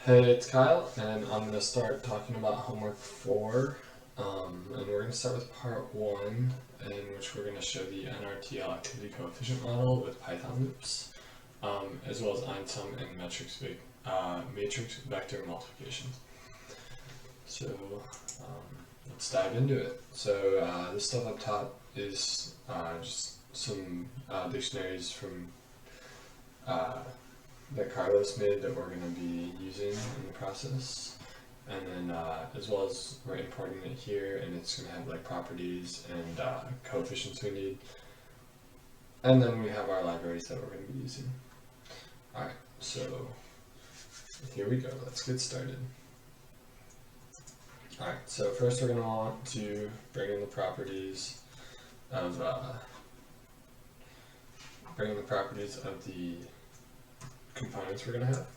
Hey, it's Kyle, and I'm going to start talking about homework 4. And we're going to start with part 1, in which we're going to show the NRTL activity coefficient model with Python loops, as well as INSUM and matrix vector multiplication. So let's dive into it. So this stuff up top is just some dictionaries from that Carlos made that we're going to be using in the process, and then as well as we're importing it here, and it's going to have like properties and coefficients we need, and then we have our libraries that we're going to be using. Alright, so here we go, let's get started. Alright, so first we're going to want to bring in the properties of the components we're going to have.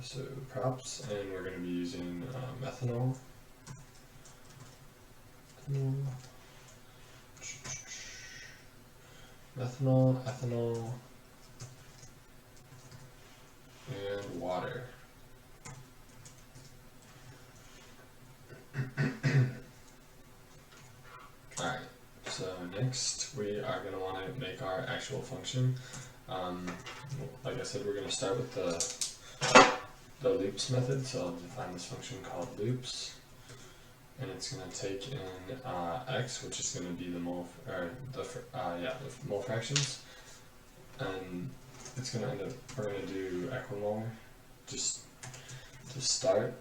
So props, and we're going to be using methanol, ethanol, and water. Alright, so next we are going to want to make our actual function. Like I said, we're going to start with the loops method, so I'll define this function called loops, and it's going to take in x, which is going to be the mole fractions, and it's going to end up, we're going to do equimolar just to start.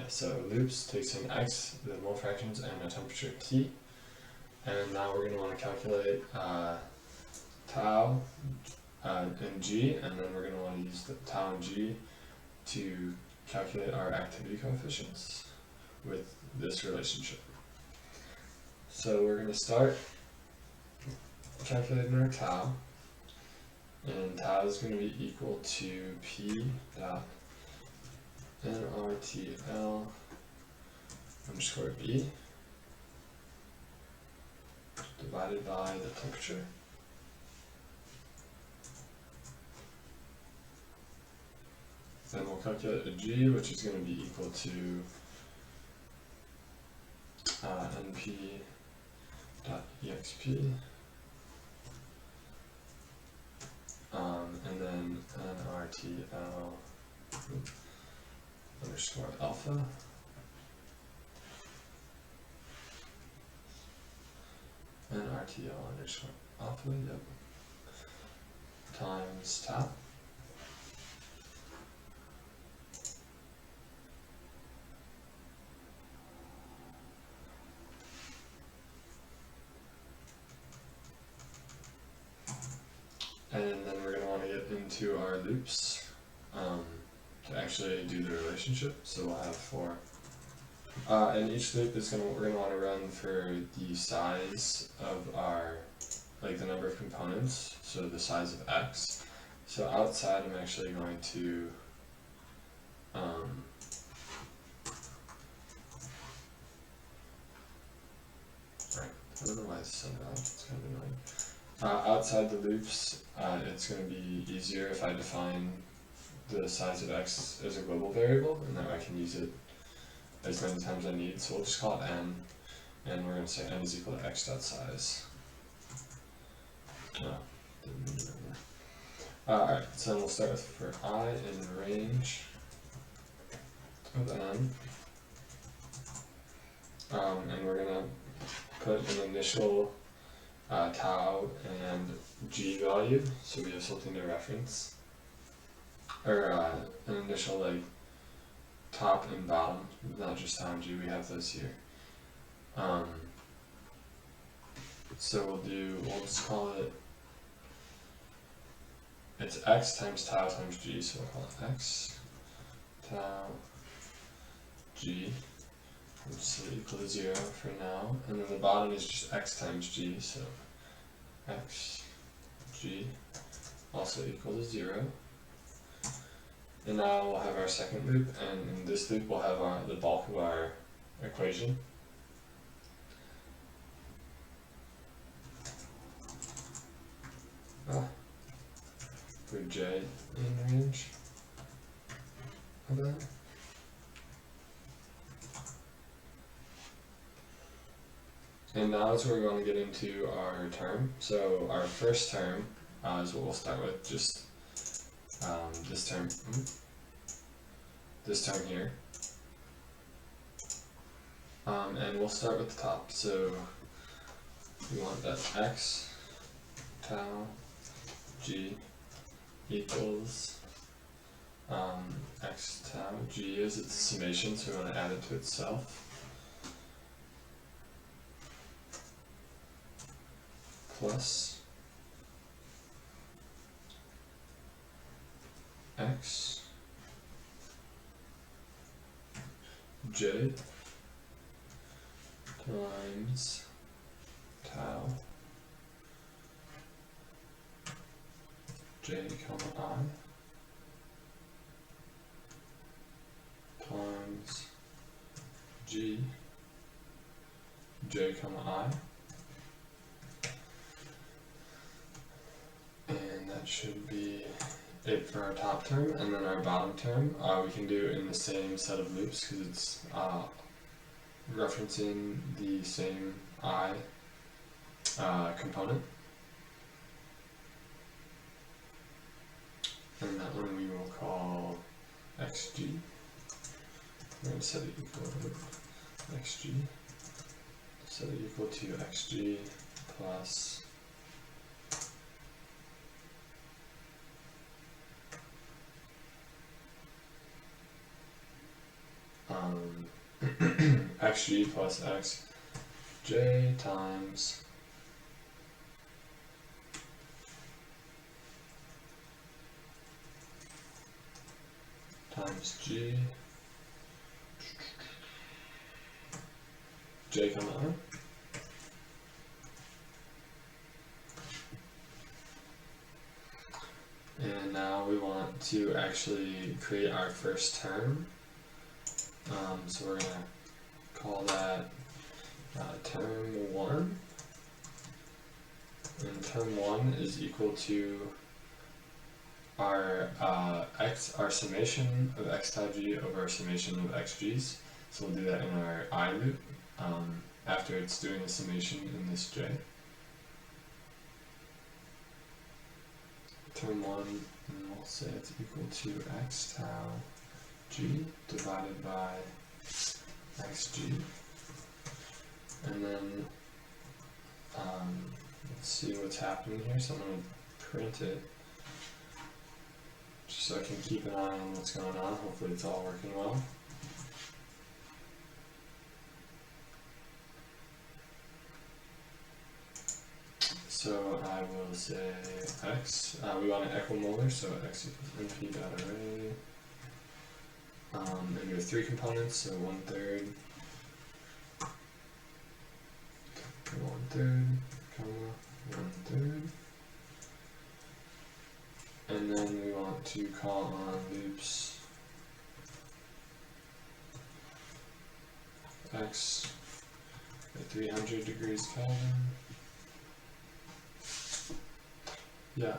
So loops takes in x, the mole fractions, and a temperature T, and now we're going to want to calculate tau and g, and then we're going to want to use the tau and g to calculate our activity coefficients with this relationship. So we're going to start calculating our tau, and tau is going to be equal to p dot NRTL underscore b divided by the temperature. Then we'll calculate a g, which is going to be equal to np.exp, and then nrtl underscore alpha nrtl underscore alpha, times tau. And then we're going to want to get into our loops to actually do the relationship. So we'll have 4. And each loop is we're going to want to run for the size of our, like the number of components, so the size of x. So outside I'm actually going to I don't know why it's so loud, it's kind of annoying. Outside the loops, it's going to be easier if I define the size of x as a global variable, and that I can use it as many times I need. So we'll just call it n, and we're going to say n is equal to x dot size. Alright, so then we'll start with for I in range of n, and we're going to put an initial tau and g value, so we have something to reference, or an initial like top and bottom, not just tau and g, we have those here. So we'll just call it, it's x times tau times g, so we'll call it x tau g, let's say equal to 0 for now, and then the bottom is just x times g, so x g also equal to 0. And now we'll have our second loop, and in this loop we'll have the bulk of our equation. for j in range of that. And now is where we want to get into our term. So our first term is what we'll start with, just this term here. And we'll start with the top. So we want that x tau g equals x tau g is its summation, so we want to add it to itself. Plus x j times tau j comma I times g j comma I. And that should be it for our top term, and then our bottom term we can do in the same set of loops because it's referencing the same I component. And that one we will call xg. We're going to set it equal to xg. Set it equal to xg plus xg plus xj times g j comma I. And now we want to actually create our first term. So we're going to call that term 1. And term 1 is equal to our our summation of x tau g over our summation of xg's. So we'll do that in our I loop after it's doing the summation in this j. Term 1, and we'll say it's equal to x tau g divided by xg. And then let's see what's happening here. So I'm going to print it just so I can keep an eye on what's going on. Hopefully it's all working well. So I will say x, we want an equimolar, so x equals np dot array. And we have 3 components, so 1/3, 1/3, comma, 1/3. And then we want to call on loops x at 300 degrees Kelvin. Yeah,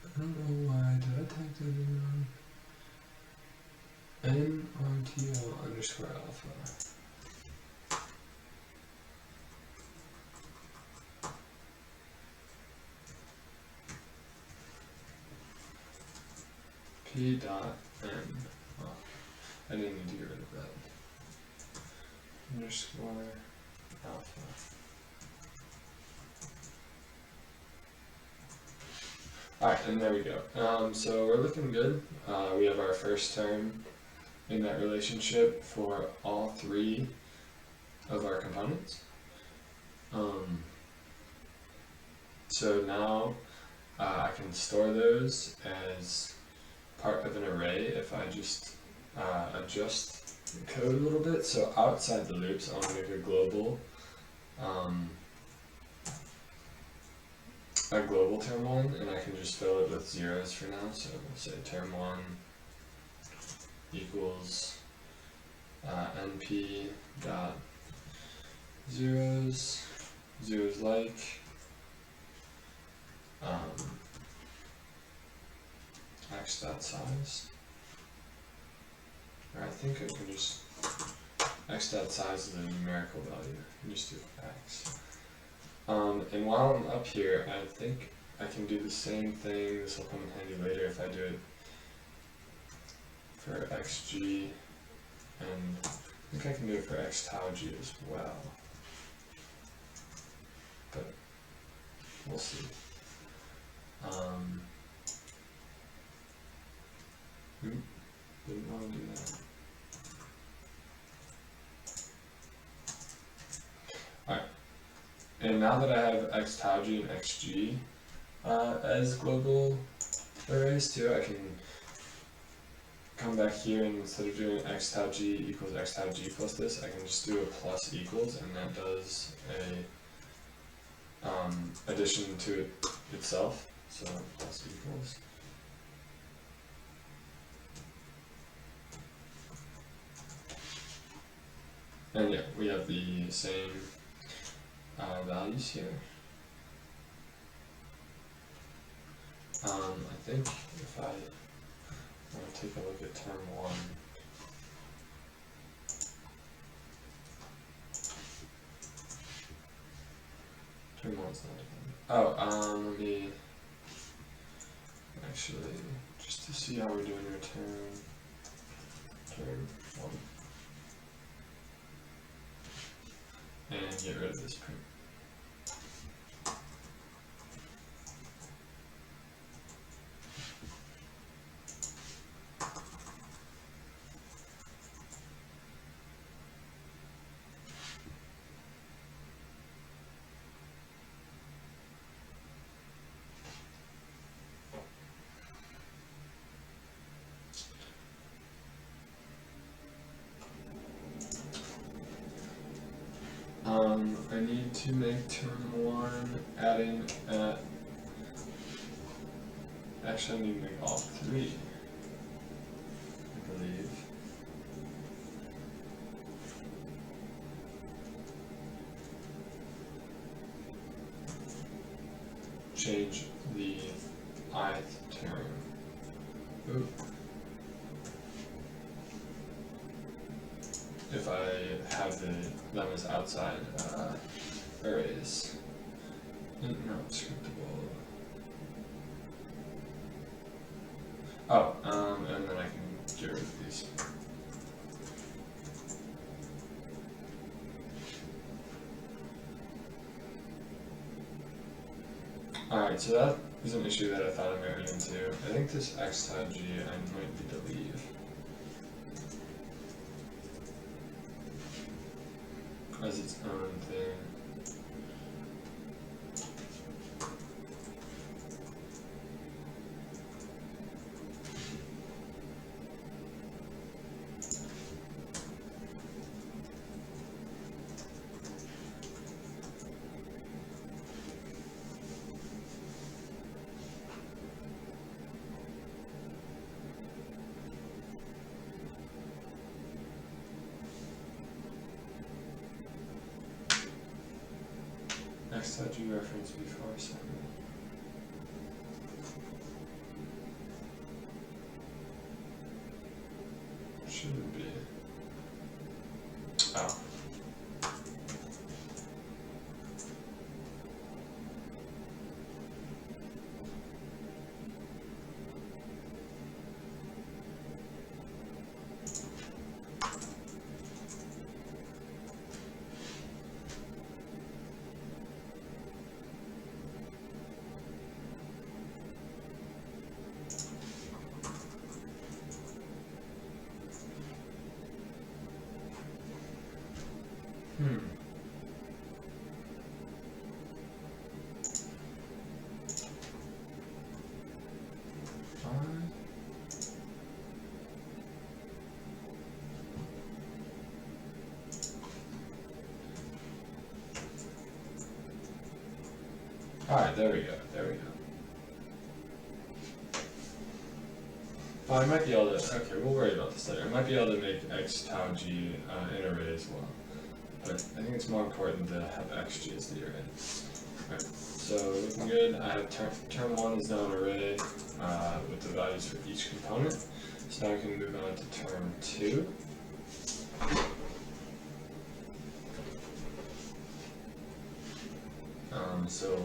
I don't know why, did I type that in wrong? NRTL underscore alpha. P dot N. Oh, I didn't need to get rid of that. Underscore alpha. Alright, and there we go. So we're looking good. We have our first term in that relationship for all 3 of our components. So now I can store those as part of an array if I just adjust the code a little bit. So outside the loops, I want to make a global term 1, and I can just fill it with zeros for now. So we'll say term 1 equals np dot zeros like x.size. Or I think I can just x.size is a numerical value. I can just do x. And while I'm up here, I think I can do the same thing. This will come in handy later if I do it for xg, and I think I can do it for x tau g as well. But we'll see. Didn't want to do that. Alright, and now that I have x tau g and xg as global arrays too, I can come back here, and instead of doing x tau g equals x tau g plus this, I can just do a plus equals, and that does a addition to it itself. So plus equals. And yeah, we have the same values here. I think if I want to take a look at term 1, term 1's not done. Let me actually, just to see how we're doing return term 1. And get rid of this print. I need to make term 1 adding actually I need to make all 3, I believe. Change the ith term. Ooh. If I have them as outside arrays. Not scriptable. Oh, and then I can get rid of these. Alright, so that is an issue that I thought I might run into. I think this x tau g I might need to leave. As its own thing. X tau g reference before assignment. Shouldn't be. Oh. Alright, there we go, there we go. Oh, I might be able to, okay, we'll worry about this later. I might be able to make x tau g an array as well. But I think it's more important to have xg as the array. Alright, so looking good. I have term 1 is now an array with with the values for each component. So now we can move on to term 2. So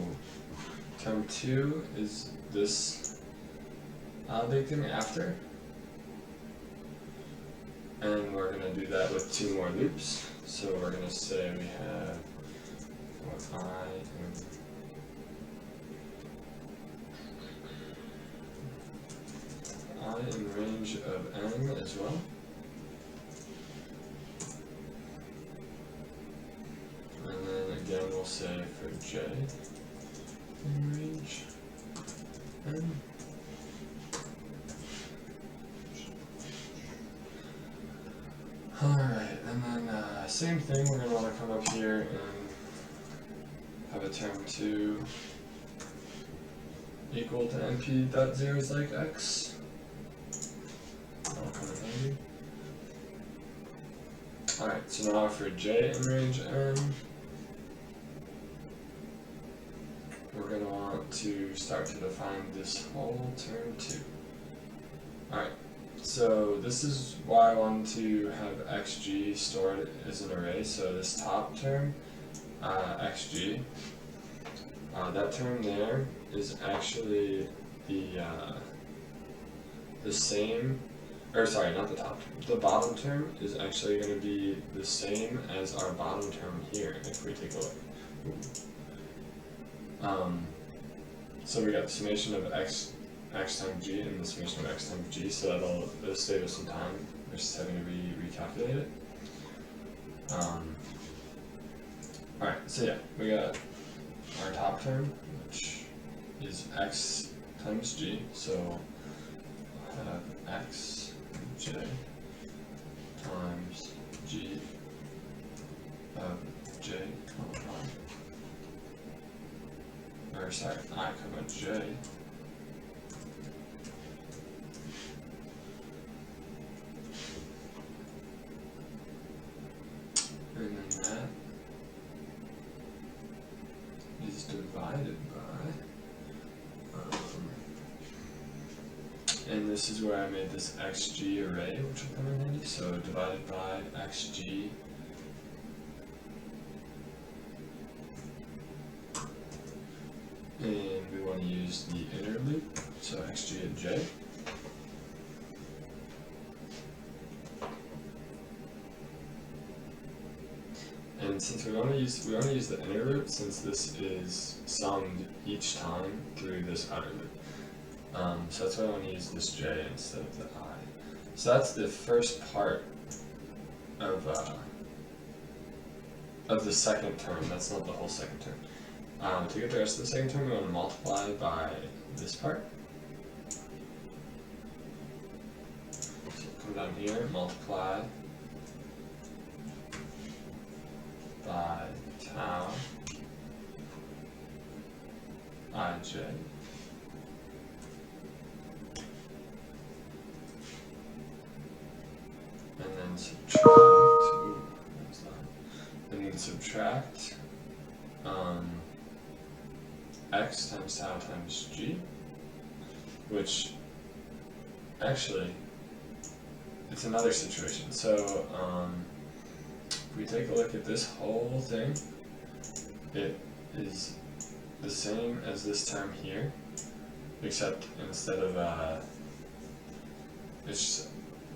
term 2 is this big thing after, and we're going to do that with 2 more loops. So we're going to say we have for I in range of n as well. And then again we'll say for j in range n. Alright, and then same thing, we're going to want to come up here and have a term 2 equal to np.0 is like x. That'll come in handy. Alright, so now for j in range n, we're going to want to start to define this whole term 2. Alright, so this is why I wanted to have xg stored as an array. So this top term, xg, that term there is actually the same, or sorry, not the top term. The bottom term is actually going to be the same as our bottom term here if we take a look. So we got the summation of x times g and the summation of x times g, so that'll save us some time versus having to recalculate it. Alright, so yeah, we got our top term, which is x times g, so we'll have x j times g of j comma 1, or sorry, I comma j, and then that is divided by, and this is where I made this xg array, which will come in handy. So divided by xg and we want to use the inner loop, so xg of j. And since we want to use the inner loop, since this is summed each time through this outer loop. So that's why I want to use this j instead of the I. So that's the first part of the second term. That's not the whole second term. To get the rest of the second term, we want to multiply by this part. So come down here, multiply by tau ij and then subtract x times tau times g, which actually it's another situation. So if we take a look at this whole thing, it is the same as this term here, except instead of it's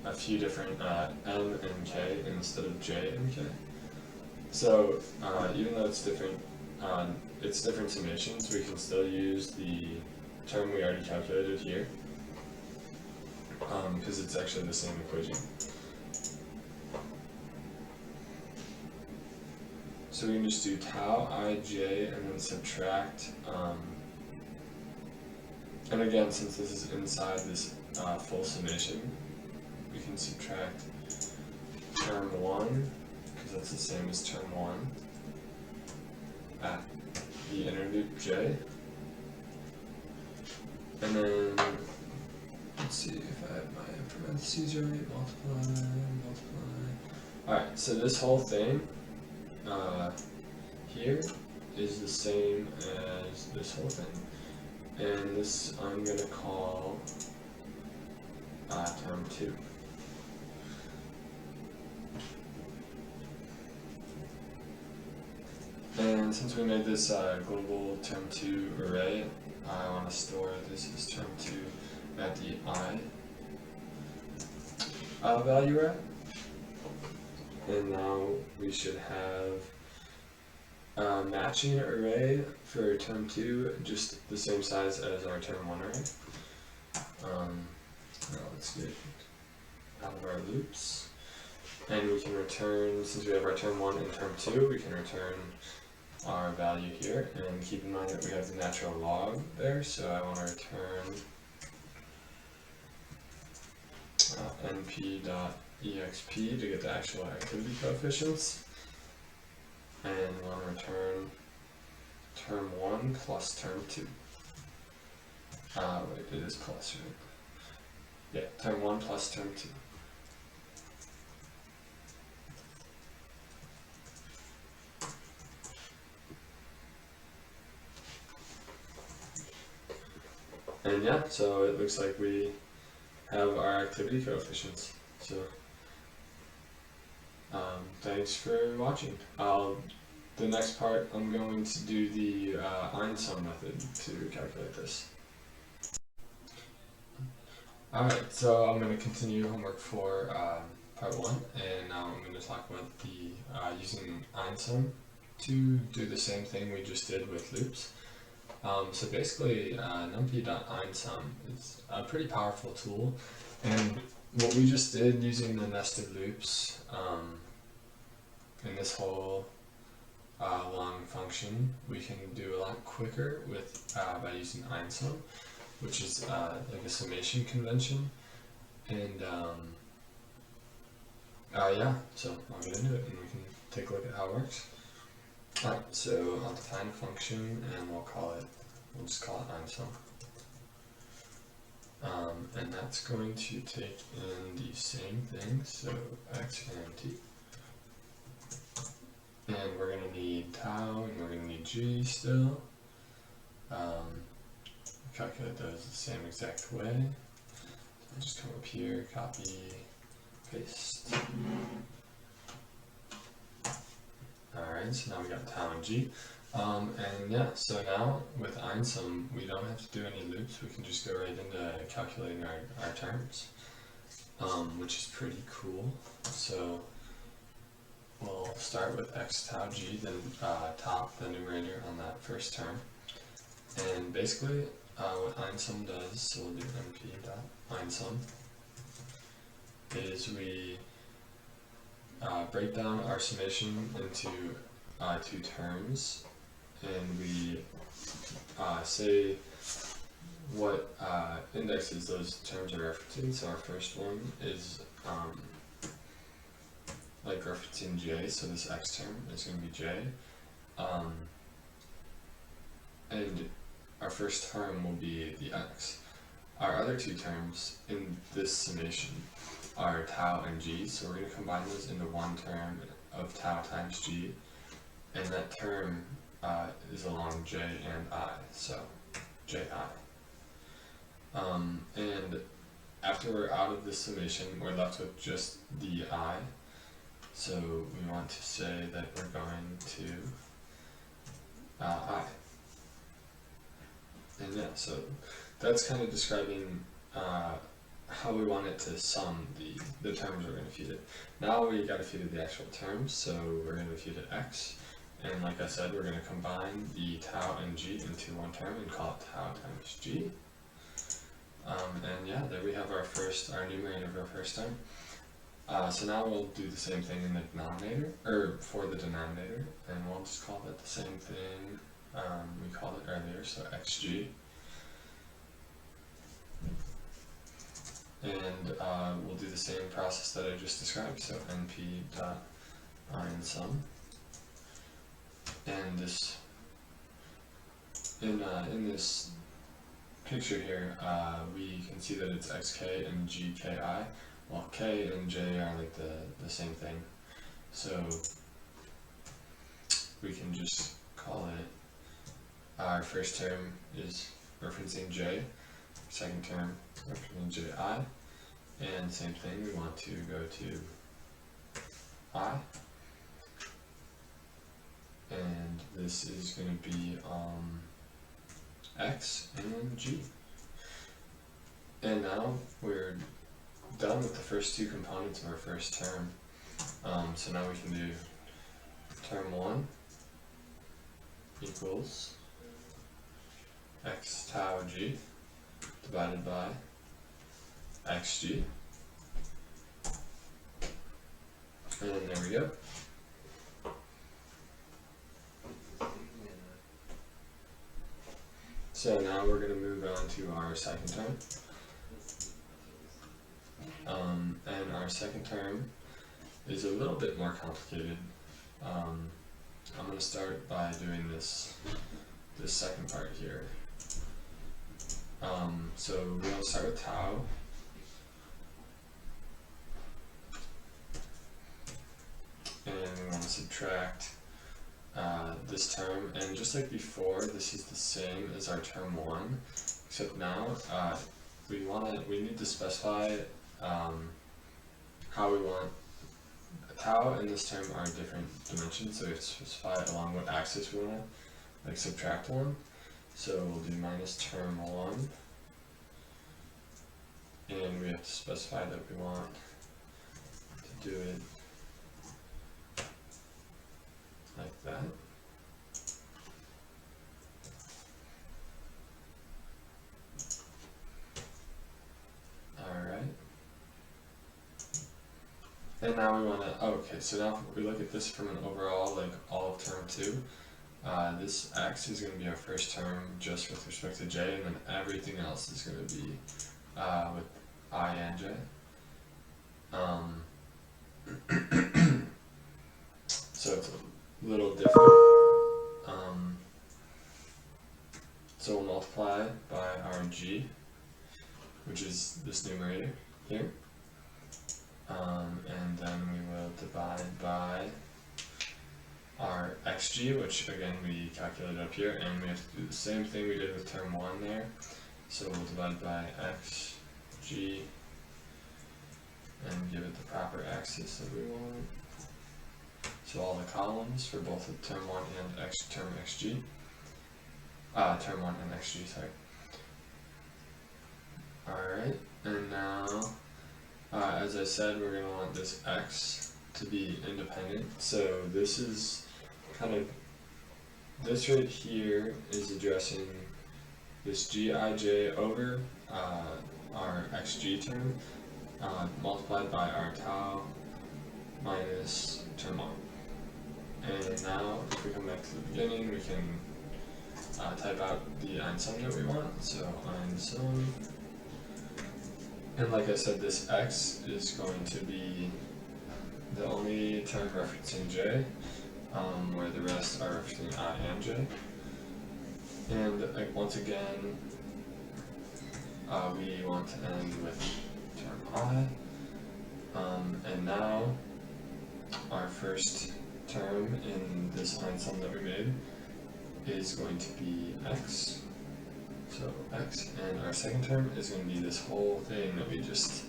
a few different n and k instead of j and k. So even though it's different summations, we can still use the term we already calculated here, because it's actually the same equation. So we can just do tau ij and then subtract, and again, since this is inside this full summation, we can subtract term 1, because that's the same as term 1, at the inner loop j. And then, let's see if I have my parentheses right, multiply. Alright, so this whole thing here is the same as this whole thing. And this I'm going to call term 2. And since we made this global term 2 array, I want to store this as term 2 at the I value array. And now we should have a matching array for term 2, just the same size as our term 1 array. Now let's get out of our loops. And we can return, since we have our term 1 and term 2, we can return our value here. And keep in mind that we have the natural log there, so I want to return np.exp to get the actual activity coefficients. And we want to return term 1 plus term 2. Wait, it is plus, right? Yeah, term 1 plus term 2. And yeah, so it looks like we have our activity coefficients. So thanks for watching. The next part, I'm going to do the einsum method to calculate this. Alright, so I'm going to continue homework for part 1, and now I'm going to talk about the using einsum to do the same thing we just did with loops. So basically, numpy.einsum is a pretty powerful tool, and what we just did using the nested loops in this whole long function, we can do a lot quicker with by using einsum, which is like a summation convention. And yeah, so I'll get into it and we can take a look at how it works. Alright, so I'll define a function and we'll just call it einsum. And that's going to take in the same thing, so x and t. And we're going to need tau and we're going to need g still. Calculate those the same exact way. So I'll just come up here, copy, paste. Alright, so now we got tau and g. And yeah, so now with einsum, we don't have to do any loops. We can just go right into calculating our terms, which is pretty cool. So we'll start with x tau g, then top the numerator on that first term. And basically, what einsum does, so we'll do np.einsum, is we break down our summation into 2 terms, and we say what indexes those terms are referencing. So our first one is like referencing j, so this x term is going to be j, and our first term will be the x. Our other 2 terms in this summation are tau and g, so we're going to combine those into one term of tau times g, and that term is along j and I, so ji. And after we're out of this summation, we're left with just the I, so we want to say that we're going to I. And yeah, so that's kind of describing how we want it to sum the terms we're going to feed it. Now we got to feed it the actual terms, so we're going to feed it x, and like I said, we're going to combine the tau and g into one term and call it tau times g. And yeah, there we have our numerator of our first term. So now we'll do the same thing in the denominator, or for the denominator, and we'll just call it the same thing we called it earlier, so xg. And we'll do the same process that I just described, so np.einsum. And this, in this picture here, we can see that it's xk and gki. Well, k and j are like the same thing, so we can just call it, our first term is referencing j, second term referencing ji, And same thing, we want to go to I, and this is going to be X and G. And now we're done with the first two components of our first term. So now we can do term 1 equals x tau g divided by xg. And there we go. So now we're going to move on to our second term. And our second term is a little bit more complicated. I'm going to start by doing this second part here. So we're going to start with tau. And we want to subtract this term, and just like before, this is the same as our term 1, except now we need to specify how we want tau and this term are different dimensions, so we have to specify along what axis we want to subtract one. So we'll do minus term 1, and we have to specify that we want to do it like that. Alright. And now we want to, okay, so now if we look at this from an overall, like all of term 2, this x is going to be our first term just with respect to j, and then everything else is going to be with I and j. So it's a little different. So we'll multiply by our g, which is this numerator here. And then we will divide by our xg, which again we calculated up here, and we have to do the same thing we did with term 1 there. So we'll divide by xg and give it the proper axis that we want. So all the columns for both of term 1 and term xg. Term 1 and xg, sorry. Alright, and now, as I said, we're going to want this x to be independent. So this is kind of, this right here is addressing this gij over our xg term multiplied by our tau minus term 1. And now if we come back to the beginning, we can type out the einsum that we want. So einsum, and like I said, this x is going to be the only term referencing j, where the rest are referencing I and j. And once again, we want to end with term I. And now our first term in this einsum that we made is going to be x. So x, and our second term is going to be this whole thing that we just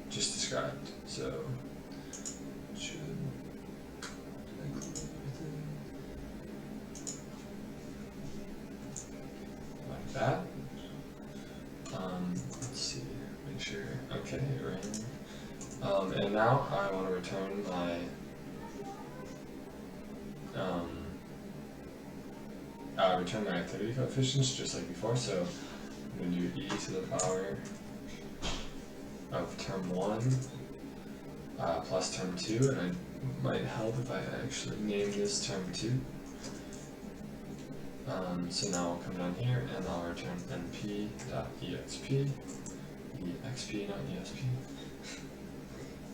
described. So should like that. Let's see, make sure. Okay, it ran. And now I want to return my return my activity coefficients just like before. So I'm going to do e to the power of term 1 plus term 2, and it might help if I actually name this term 2. So now I'll come down here and I'll return np.exp, exp, not esp,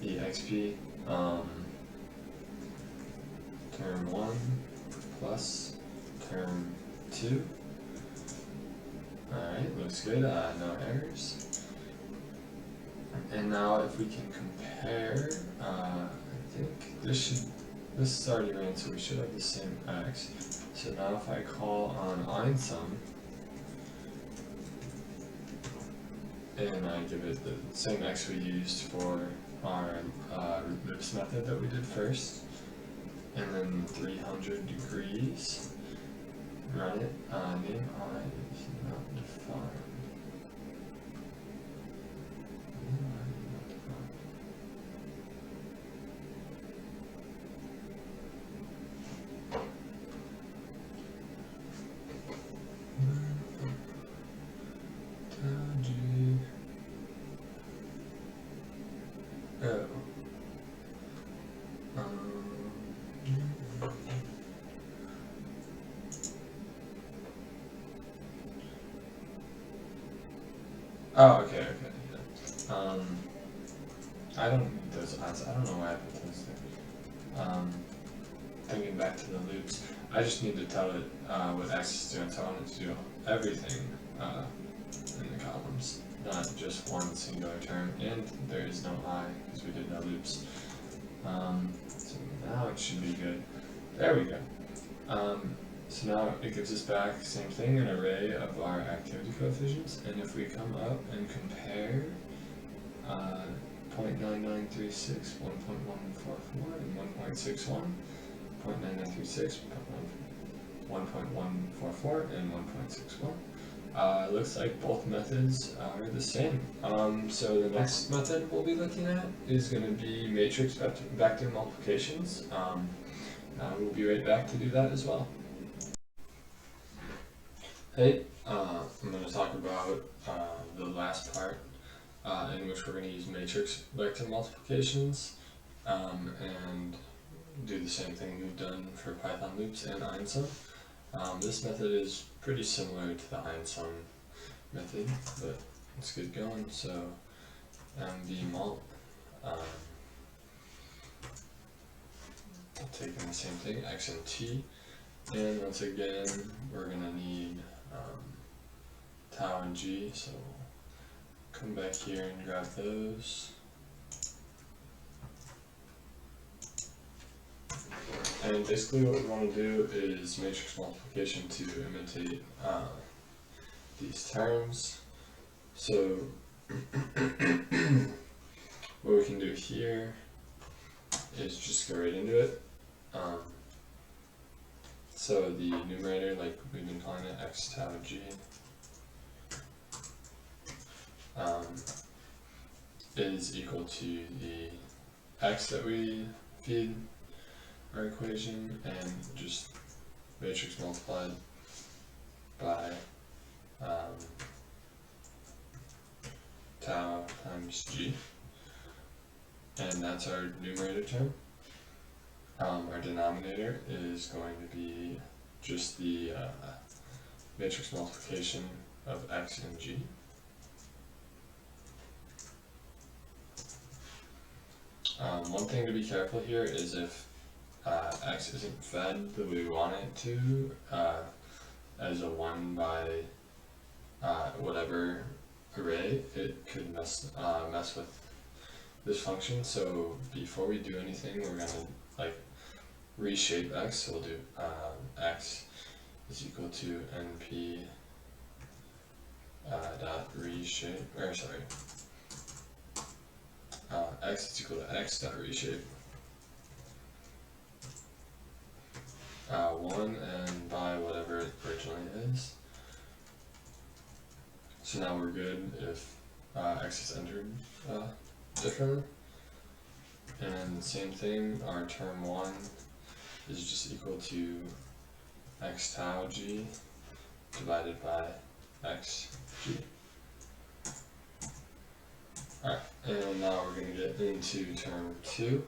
exp, term 1 plus term 2. Alright, looks good, no errors. And now if we can compare, I think this is already ran, so we should have the same x. So now if I call on einsum, and I give it the same x we used for our loops method that we did first, and then 300 degrees, run it, name I is not defined. Oh, okay, yeah. I don't need those odds. I don't know why I put those there. Thinking back to the loops, I just need to tell it what x is doing, so I want it to do everything in the columns, not just one singular term, and there is no I, because we did no loops. So now it should be good. There we go. So now it gives us back, same thing, an array of our activity coefficients, and if we come up and compare 0.9936, 1.144, and 1.61, 0.9936, 1.144, and 1.61, it looks like both methods are the same. So the next method we'll be looking at is going to be matrix vector multiplications. We'll be right back to do that as well. Hey, I'm going to talk about the last part in which we're going to use matrix vector multiplications and do the same thing we've done for Python loops and einsum. This method is pretty similar to the einsum method, but let's get going. So mvmult, taking the same thing, x and t, and once again we're going to need tau and g, so come back here and grab those. And basically what we want to do is matrix multiplication to imitate these terms. So what we can do here is just go right into it. So the numerator, like we've been calling it, x tau g, is equal to the x that we feed our equation and just matrix multiplied by tau times g, and that's our numerator term. Our denominator is going to be just the matrix multiplication of x and g. One thing to be careful here is if x isn't fed the way we want it to, as a 1 by whatever array, it could mess with this function. So before we do anything, we're gonna reshape x. So we'll do x is equal to np dot reshape, or sorry, x is equal to x dot reshape 1 and by whatever it originally is. So now we're good if x is entered differently. And same thing, our term 1 is just equal to x tau g divided by x g. Alright, and now we're going to get into term 2.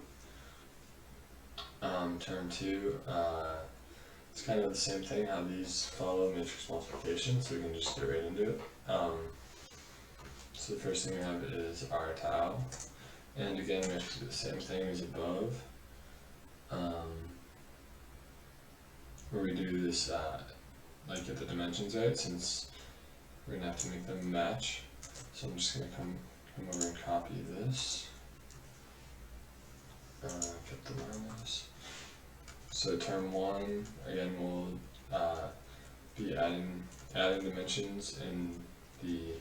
Term 2, it's kind of the same thing, how these follow matrix multiplication, so we can just get right into it. So the first thing we have is our tau, and again we have to do the same thing as above, where we do this, get the dimensions right, since we're going to have to make them match. So I'm just going to come over and copy this, get the minus. So term 1, again, we'll be adding dimensions in the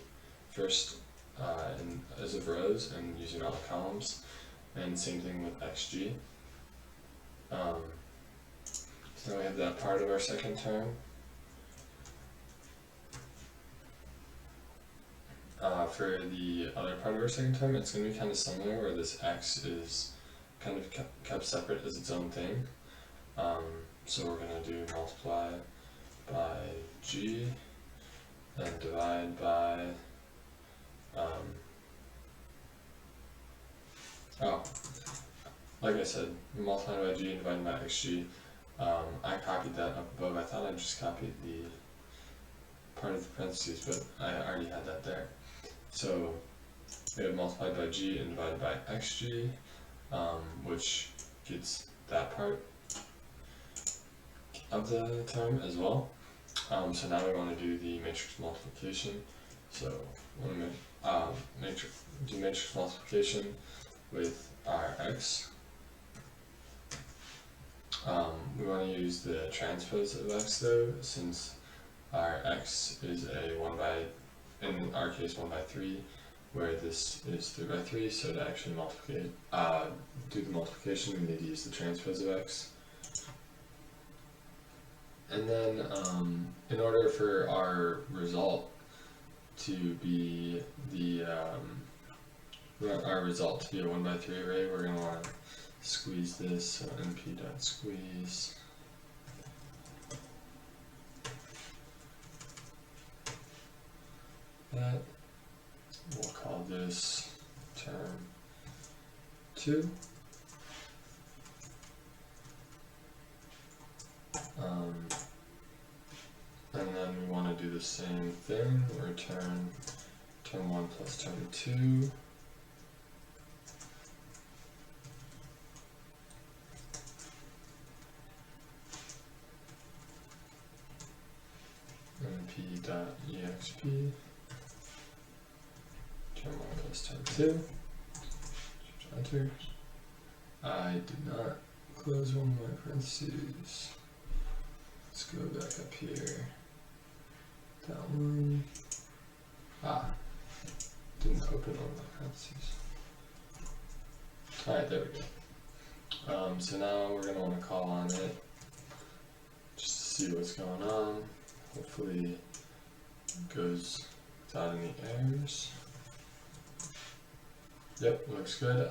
first as of rows and using all the columns, and same thing with xg. So we have that part of our second term. For the other part of our second term, it's going to be kind of similar, where this x is kind of kept separate as its own thing. So we're going to do multiply by g and divide by like I said, multiplying by g and dividing by xg. I copied that up above. I thought I just copied the part of the parentheses, but I already had that there. So we have multiplied by g and divided by xg, which gets that part of the term as well. So now we want to do the matrix multiplication. So we want to do matrix multiplication with our x. We want to use the transpose of x though, since our x is a 1 by, in our case 1 by 3, where this is 3 by 3, so to actually do the multiplication we need to use the transpose of x. And then in order for our result to be a 1 by 3 array, we're going to want to squeeze this, so np.squeeze that. We'll call this term 2. And then we want to do the same thing, return term 1 plus term 2. np.exp term 1 plus term 2. Enter. I did not close one of my parentheses. Let's go back up here. That one. Didn't open one of my parentheses. Alright, there we go. So now we're going to want to call on it just to see what's going on. Hopefully it goes without any errors. Yep, looks good.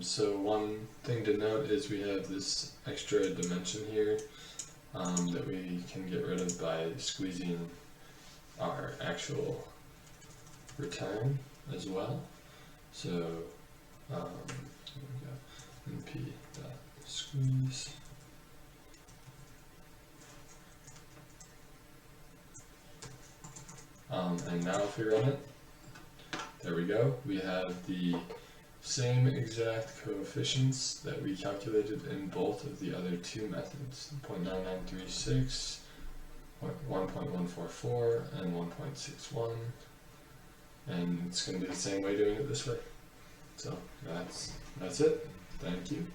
So one thing to note is we have this extra dimension here that we can get rid of by squeezing our actual return as well. So here we go, np.squeeze. And now if we run it, there we go. We have the same exact coefficients that we calculated in both of the other two methods, 0.9936, 1.144, and 1.61. And it's going to be the same way doing it this way. So that's it. Thank you.